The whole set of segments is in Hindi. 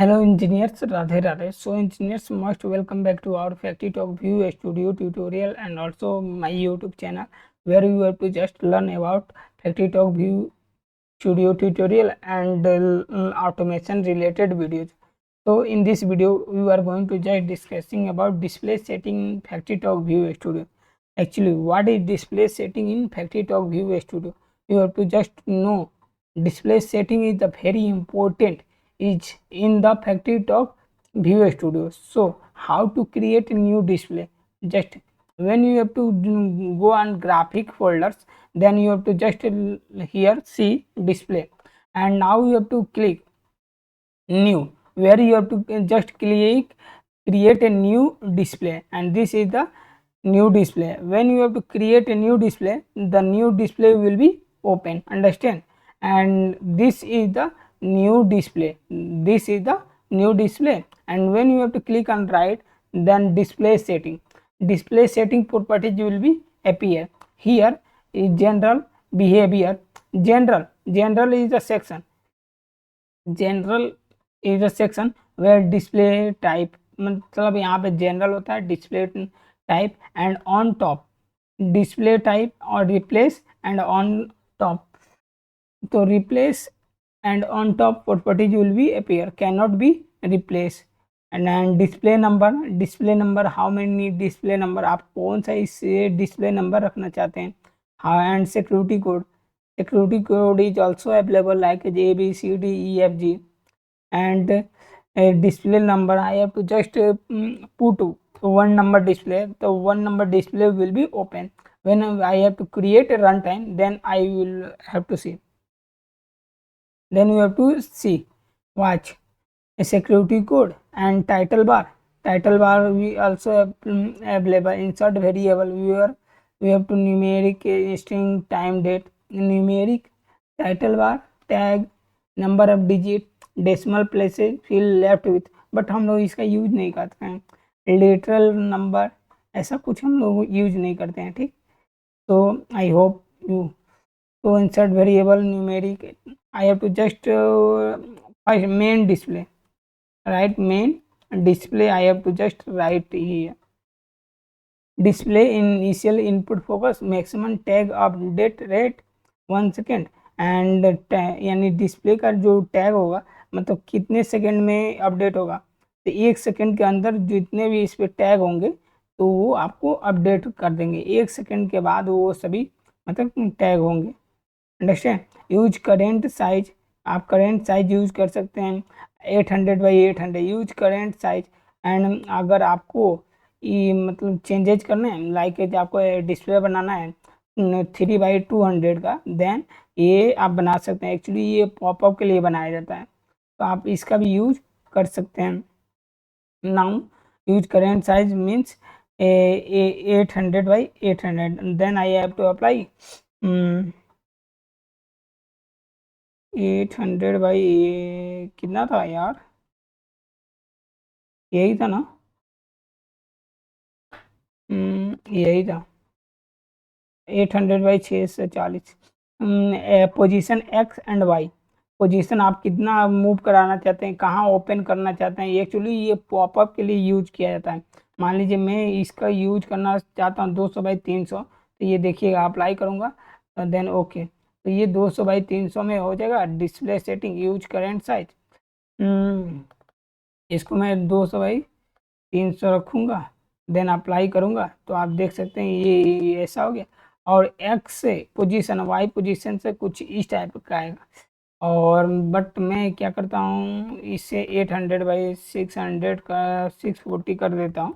Hello engineers, Radhe Radhe. So engineers must welcome back to our Factory Talk View Studio tutorial and also my YouTube channel where you have to just learn about Factory Talk View Studio tutorial and automation related videos. So in this video we are going to just discussing about display setting in Factory Talk View Studio. Actually, what is display setting in Factory Talk View Studio? You have to just know display setting is the very important is in the Factory Talk View Studio. So how to create a new display? Just when you have to go on graphic folders, then you have to just here see display, and now you have to click new, where you have to just click create a new display, and this is the new display. When you have to create a new display, the new display will be open, understand? And this is the new display, this is the new display. And when you have to click on right, then display setting properties will be appear. Here is general behavior. General is the section, general is a section where display type, मतलब यहाँ पे जनरल होता है display type and on top display type और रिप्लेस एंड ऑन टॉप. तो replace and on top properties will be appear, can not be replace. And display number how many display number, आप कौन सा इस डिस्प्ले नंबर रखना चाहते हैं. हाँ, and security code is also available like A B C D E F G. And display number I have to just put one number display, so one number display will be open. When I have to create a runtime, then I will have to see, then you have to see, watch a security code. And title bar we also have available. Insert variable where we have to numeric string time date, numeric title bar tag number of digit decimal places fill left with, but हम लोग इसका यूज नहीं करते हैं. लिटरल नंबर ऐसा कुछ हम लोग यूज नहीं करते हैं, ठीक. तो आई होप यू. तो insert variable numeric I have to just main display, right main display I have to just write here. Display initial input focus maximum tag update rate 1 second. And यानी डिस्प्ले का जो टैग होगा मतलब कितने सेकंड में अपडेट होगा, तो 1 सेकंड के अंदर जितने भी इस पे टैग होंगे तो वो आपको अपडेट कर देंगे. 1 सेकंड के बाद वो सभी मतलब टैग होंगे, अंडरस्टैंड. यूज करेंट साइज, आप करेंट साइज यूज कर सकते हैं 800x800, use current size. And अगर आपको ये मतलब चेंजेज करना है, लाइक आपको डिस्प्ले बनाना है 3x200 का, देन ये आप बना सकते हैं. एक्चुअली ये पॉपअप के लिए बनाया जाता है, तो आप इसका भी यूज कर सकते हैं. Now use current size means 800x800, then I have to apply 800 by कितना था यार, यही था ना, यही था 800x640. Position X and Y, position आप कितना मूव कराना चाहते हैं, कहाँ ओपन करना चाहते हैं. एक्चुअली ये पॉपअप के लिए यूज किया जाता है. मान लीजिए मैं इसका यूज करना चाहता हूँ 200x300, तो ये देखिएगा अप्लाई करूँगा देन ओके, तो ये 200x300 में हो जाएगा. Display setting use current size, इसको मैं 200x300 रखूँगा, देन अप्लाई करूँगा, तो आप देख सकते हैं ये ऐसा हो गया. और एक्स से पोजीशन, वाई पोजीशन से कुछ इस टाइप का आएगा. और बट मैं क्या करता हूँ, इसे 800x600 का 640 कर देता हूँ,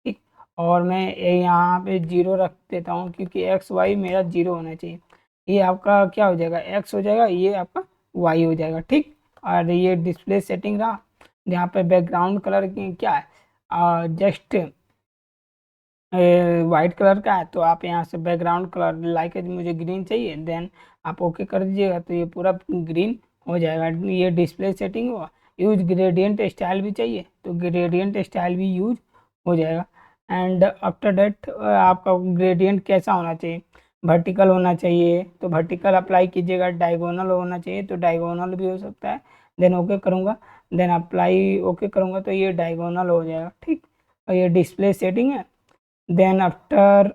ठीक. और मैं यहाँ पे 0 रख देता हूँ क्योंकि एक्स वाई मेरा 0 होना चाहिए. ये आपका क्या हो जाएगा, एक्स हो जाएगा, ये आपका वाई हो जाएगा, ठीक. और ये डिस्प्ले सेटिंग रहा. यहाँ पे बैकग्राउंड कलर क्या है, जस्ट वाइट कलर का है, तो आप यहाँ से बैकग्राउंड कलर लाइक मुझे ग्रीन चाहिए, देन आप ओके कर दीजिएगा, तो ये पूरा ग्रीन हो जाएगा. ये डिस्प्ले सेटिंग हुआ. यूज ग्रेडियंट स्टाइल भी चाहिए तो ग्रेडियंट स्टाइल भी यूज हो जाएगा. एंड आफ्टर डेट आपका ग्रेडियंट कैसा होना चाहिए, वर्टिकल होना चाहिए तो वर्टिकल अप्लाई कीजिएगा, डायगोनल होना चाहिए तो डायगोनल भी हो सकता है, देन ओके करूँगा. देन अप्लाई ओके करूँगा तो ये डायगोनल हो जाएगा, ठीक। और ये डिस्प्ले सेटिंग है। देन आफ्टर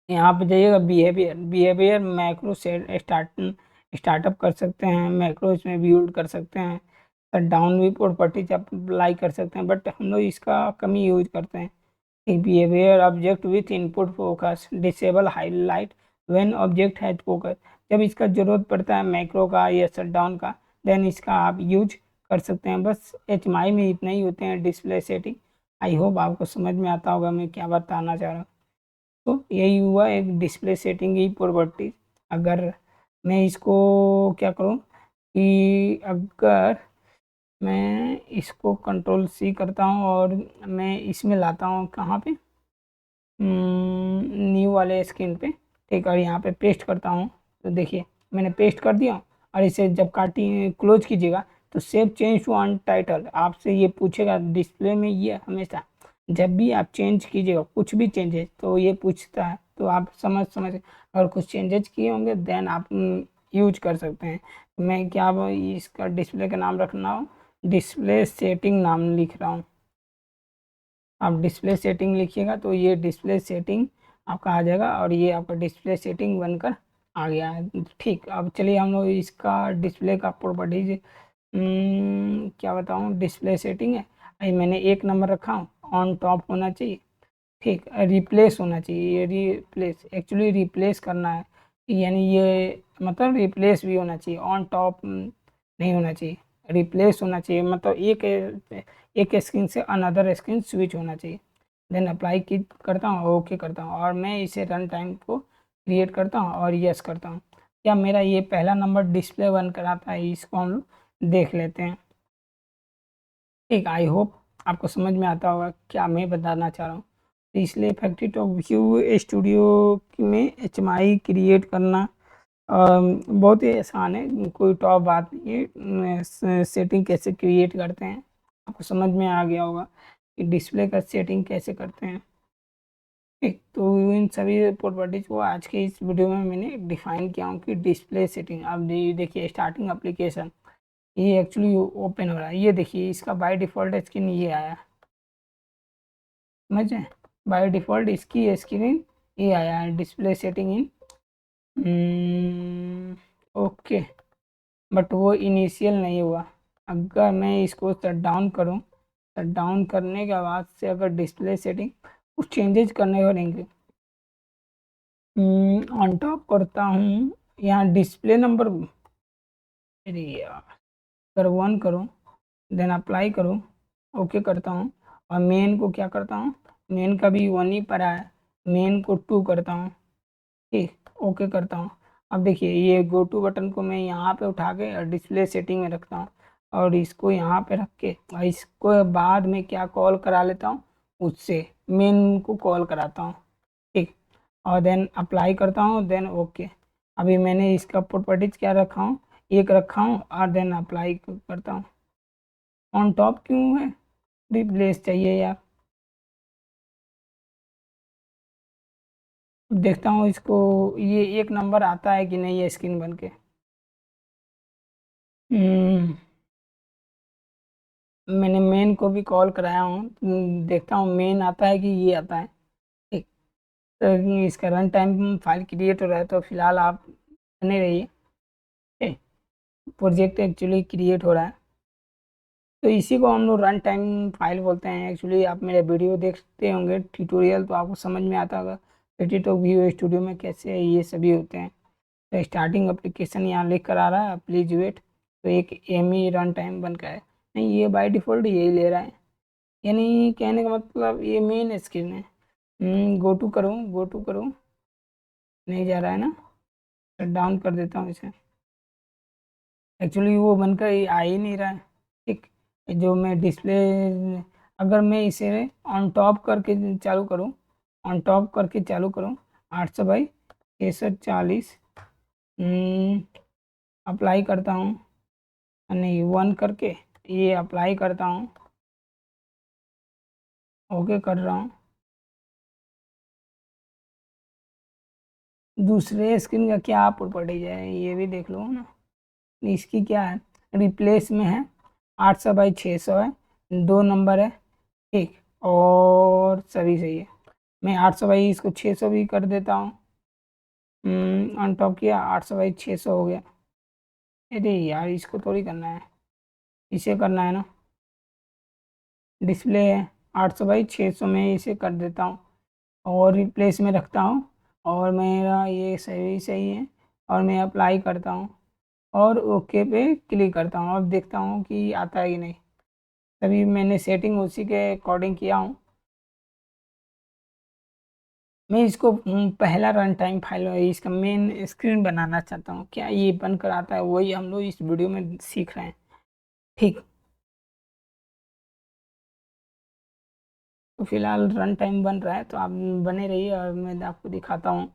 यहाँ पे जाइएगा बिहेवियर मैक्रो स्टार्टअप कर सकते हैं, मैक्रो इसमें बिल्ड कर सकते हैं, शट डाउन भी प्रॉपर्टीज अप्लाई कर सकते हैं, बट हम लोग इसका कम ही यूज करते हैं। एक behaviour object with input focus disable highlight when object has focus, जब इसका जरूरत पड़ता है मैक्रो का या शट डाउन का, देन इसका आप यूज कर सकते हैं। बस HMI में इतना ही होते हैं डिस्प्ले सेटिंग। आई होप आपको समझ में आता होगा मैं क्या बताना चाह रहा हूँ। तो यही हुआ एक डिस्प्ले सेटिंग की प्रॉपर्टीज। अगर मैं इसको क्या करूँ कि अगर मैं इसको कंट्रोल C करता हूँ और मैं इसमें लाता हूँ कहाँ पे, न्यू वाले स्क्रीन पे, ठीक। और यहाँ पे पेस्ट करता हूँ तो देखिए मैंने पेस्ट कर दिया। और इसे जब क्लोज कीजिएगा तो save change to untitled, आपसे ये पूछेगा डिस्प्ले में, ये हमेशा जब भी आप चेंज कीजिएगा कुछ भी चेंजेस तो ये पूछता है, तो आप समझ अगर कुछ चेंजेस किए होंगे देन आप यूज कर सकते हैं। मैं क्या इसका डिस्प्ले का नाम रखना हो, डिस्प्ले सेटिंग नाम लिख रहा हूँ। आप डिस्प्ले सेटिंग लिखिएगा तो ये डिस्प्ले सेटिंग आपका आ जाएगा और ये आपका डिस्प्ले सेटिंग बनकर आ गया है, ठीक। अब चलिए हम लोग इसका डिस्प्ले का प्रॉपर्टीज क्या बताऊँ, डिस्प्ले सेटिंग है, अभी मैंने 1 नंबर रखा हूँ, ऑन टॉप होना चाहिए, ठीक। रिप्लेस होना चाहिए, ये रिप्लेस एक्चुअली रिप्लेस करना है, यानी ये मतलब रिप्लेस भी होना चाहिए, ऑन टॉप नहीं होना चाहिए, रिप्लेस होना चाहिए, मतलब एक स्क्रीन से अनदर स्क्रीन स्विच होना चाहिए। देन अप्लाई की करता हूँ, ओके करता हूँ और मैं इसे रन टाइम को क्रिएट करता हूँ और यस करता हूँ। क्या मेरा ये पहला नंबर डिस्प्ले वन कराता है, इसको हम लोग देख लेते हैं, ठीक। आई होप आपको समझ में आता होगा क्या मैं बताना चाह रहा हूँ। तो इसलिए फैक्ट्री टॉक व्यू स्टूडियो में HMI क्रिएट करना बहुत ही आसान है, कोई टॉप बात नहीं है। सेटिंग कैसे क्रिएट करते हैं आपको समझ में आ गया होगा कि डिस्प्ले का सेटिंग कैसे करते हैं, ठीक। तो इन सभी प्रॉपर्टीज को आज के इस वीडियो में मैंने डिफाइन किया हूँ कि डिस्प्ले सेटिंग। अब देखिए स्टार्टिंग एप्लीकेशन ये एक्चुअली ओपन हो रहा है, ये देखिए इसका बाय डिफ़ॉल्ट स्क्रीन ये आया, समझे, बाय डिफ़ॉल्ट इसकी स्क्रीन ये आया है, display setting in okay, but वो इनिशियल नहीं हुआ। अगर मैं इसको शट डाउन करूँ, शट डाउन करने के बाद से अगर डिस्प्ले सेटिंग कुछ चेंजेस करने पड़ेंगे, ऑन टॉप करता हूँ, यहाँ डिस्प्ले नंबर, अरे यार, अगर 1 करूँ देन अप्लाई करूँ, ओके करता हूँ और मेन को क्या करता हूँ, मेन का भी 1 ही पड़ा है, मेन को 2 करता हूँ, ठीक, ओके करता हूँ। अब देखिए ये गो टू बटन को मैं यहाँ पे उठा के और डिस्प्ले सेटिंग में रखता हूँ और इसको यहाँ पे रख के और इसको बाद में क्या कॉल करा लेता हूँ, उससे मेन को कॉल कराता हूँ, ठीक। और देन अप्लाई करता हूँ, देन ओके। अभी मैंने इसका प्रॉपर्टीज क्या रखा हूँ, 1 रखा हूँ और देन अप्लाई करता हूँ। ऑन टॉप क्यों है, रिप्लेस चाहिए यार, देखता हूँ इसको ये 1 नंबर आता है कि नहीं ये स्क्रीन बन के। मैंने मेन को भी कॉल कराया हूँ, देखता हूँ मेन आता है कि ये आता है, ठीक। तो इसका रन टाइम फाइल क्रिएट हो रहा है तो फिलहाल आप बने रहिए, ठीक। प्रोजेक्ट एक्चुअली क्रिएट हो रहा है तो इसी को हम लोग रन टाइम फाइल बोलते हैं। एक्चुअली आप मेरे वीडियो देखते होंगे ट्यूटोरियल तो आपको समझ में आता होगा एडिटो व्यू स्टूडियो में कैसे ये सभी होते हैं। तो स्टार्टिंग एप्लीकेशन यहाँ लिख कर आ रहा है प्लीज वेट, तो एक एमी रन टाइम बन का है, नहीं ये बाय डिफ़ॉल्ट यही ले रहा है, यानी कहने का मतलब ये मेन स्क्रीन है। गो टू करूँ, नहीं जा रहा है ना, शट डाउन कर देता हूँ इसे, एक्चुअली वो बनकर ये आ ही नहीं रहा है, ठीक। जो मैं डिस्प्ले, अगर मैं इसे ऑन टॉप करके चालू करूँ, ऑन टॉप करके चालू करूँ 800x640, अप्लाई करता हूँ, नहीं 1 करके ये अप्लाई करता हूँ, ओके कर रहा हूँ। दूसरे स्क्रीन का क्या प्रॉपर्टीज है ये भी देख लो ना, इसकी क्या है, रिप्लेस में है, 800/600 है, 2 नंबर है, ठीक, और सभी सही है। मैं 800 इसको 600 भी कर देता हूँ, ऑन टॉप किया, 800/600 हो गया। अरे यार इसको थोड़ी करना है, इसे करना है ना, डिस्प्ले है 800/600 में इसे कर देता हूँ और रिप्लेस में रखता हूँ, और मेरा ये सही सही है, और मैं अप्लाई करता हूँ और ओके पे क्लिक करता हूँ। अब देखता हूँ कि आता है कि नहीं। तभी मैंने सेटिंग उसी के अकॉर्डिंग किया हूँ। मैं इसको पहला रन टाइम फाइल इसका मेन स्क्रीन बनाना चाहता हूँ। क्या ये बनकर आता है, वही हम लोग इस वीडियो में सीख रहे हैं, ठीक। तो फिलहाल रन टाइम बन रहा है, तो आप बने रहिए और मैं आपको दिखाता हूँ।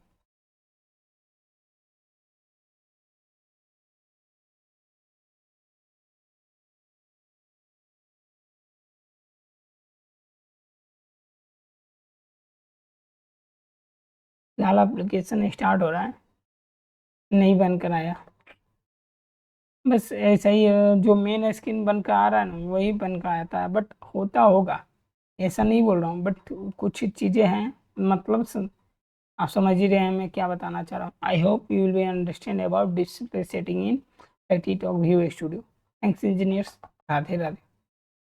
फिलहाल एप्लीकेशन स्टार्ट हो रहा है, नहीं बनकर आया। बस ऐसा ही जो मेन स्क्रीन बनकर आ रहा है ना, वही बनकर आता है, बट होता होगा, ऐसा नहीं बोल रहा हूँ, बट कुछ चीज़ें हैं, मतलब आप समझ ही रहे हैं मैं क्या बताना चाह रहा हूँ। आई hope you will be understand about display setting in TikTok view studio. Thanks engineers, Radhe Radhe.